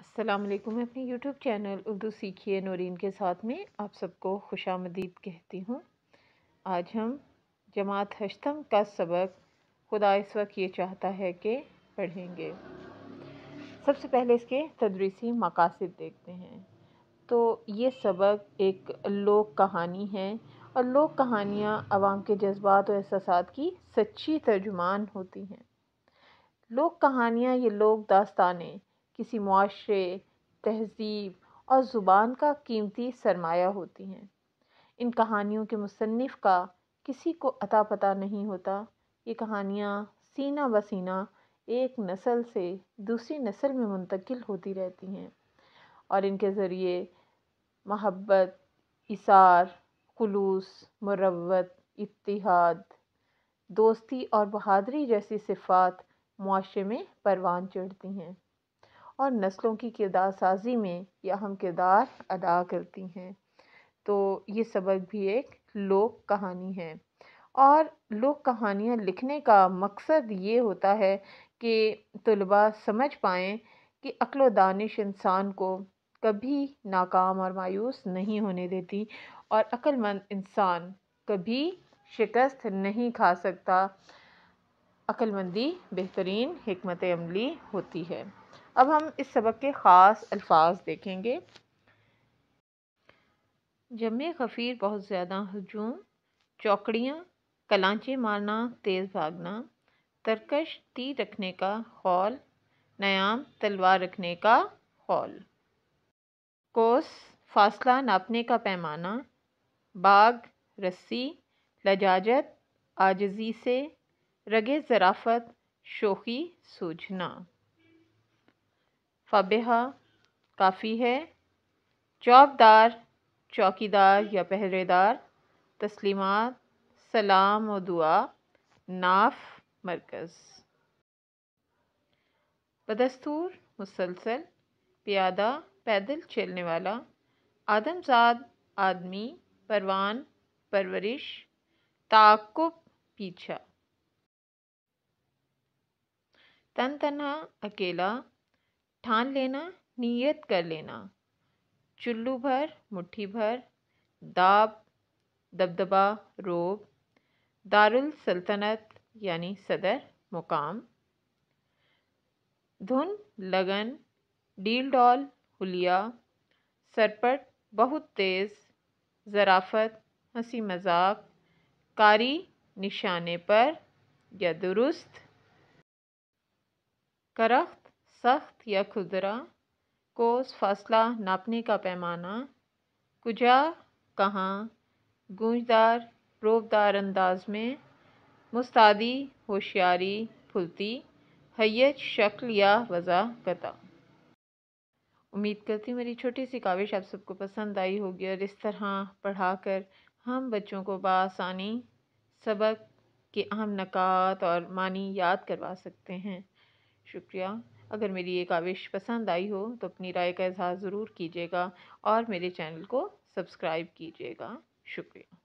السلام علیکم۔ میں اپنے یوٹیوب چینل اردو سیکھیے نورین کے ساتھ میں آپ سب کو خوش آمدید کہتی ہوں۔ آج ہم جماعت ہشتم کا سبق خدا اس وقت یہ چاہتا ہے کہ پڑھیں گے۔ سب سے پہلے اس کے تدریسی مقاصد دیکھتے ہیں۔ تو یہ سبق ایک لوک کہانی ہے اور لوک کہانیاں عوام کے جذبات و احساسات کی سچی ترجمان ہوتی ہیں۔ لوک کہانیاں یہ لوک داستانیں کسی معاشرے، تہذیب اور زبان کا قیمتی سرمایہ ہوتی ہیں۔ ان کہانیوں کے مصنف کا کسی کو عطا پتہ نہیں ہوتا۔ یہ کہانیاں سینہ بہ سینہ ایک نسل سے دوسری نسل میں منتقل ہوتی رہتی ہیں اور ان کے ذریعے محبت، ایثار، خلوص، مروت، اتحاد، دوستی اور بہادری جیسی صفات معاشرے میں پروان چڑھتی ہیں اور نسلوں کی کردار سازی میں یہ اہم کردار ادا کرتی ہیں۔ تو یہ سبق بھی ایک لوک کہانی ہے اور لوک کہانیاں لکھنے کا مقصد یہ ہوتا ہے کہ طلباء سمجھ پائیں کہ عقل و دانش انسان کو کبھی ناکام اور مایوس نہیں ہونے دیتی اور عقل مند انسان کبھی شکست نہیں کھا سکتا۔ عقل مندی بہترین حکمت عملی ہوتی ہے۔ اب ہم اس سبق کے خاص الفاظ دیکھیں گے۔ جمع غفیر بہت زیادہ ہجوم، چوکڑیاں کلانچے مارنا، تیز بھاگنا، ترکش تیر رکھنے کا خول، نیام تلوار رکھنے کا خول، کوس فاصلہ ناپنے کا پیمانہ، باغ رسی، لجاجت عاجزی سے، رگِ ظرافت شوخی سوجھنا، فابہہ کافی ہے، چوبدار چوکیدار یا پہرے دار، تسلیمات سلام و دعا، ناف مرکز، بدستور مسلسل، پیادہ پیدل چلنے والا، آدم زاد آدمی، پروان پرورش، تعاقب پیچھا، تن تنہا اکیلا، ٹھان لینا نیت کر لینا، چلو بھر مٹھی بھر، داب دبدبا روب، دارالسلطنت یعنی صدر مقام، دھن لگن، ڈیل ڈول حلیہ، سرپٹ بہت تیز، ظرافت ہنسی مذاق، کاری نشانے پر یا درست، کرخت سخت یا کھردرا، کوس فاصلہ ناپنے کا پیمانہ، کجا کہاں، گونجدار روبدار انداز میں، مستعدی ہوشیاری پھلتی، ہیج شکل یا وضع قطع۔ امید کرتی ہوں میری چھوٹی سی کاوش آپ سب کو پسند آئی ہوگی اور اس طرح پڑھا کر ہم بچوں کو بآسانی سبق کے اہم نکات اور معنی یاد کروا سکتے ہیں۔ شکریہ۔ اگر میری یہ کاوش پسند آئی ہو تو اپنی رائے کا اظہار ضرور کیجیے گا اور میرے چینل کو سبسکرائب کیجیے گا۔ شکریہ۔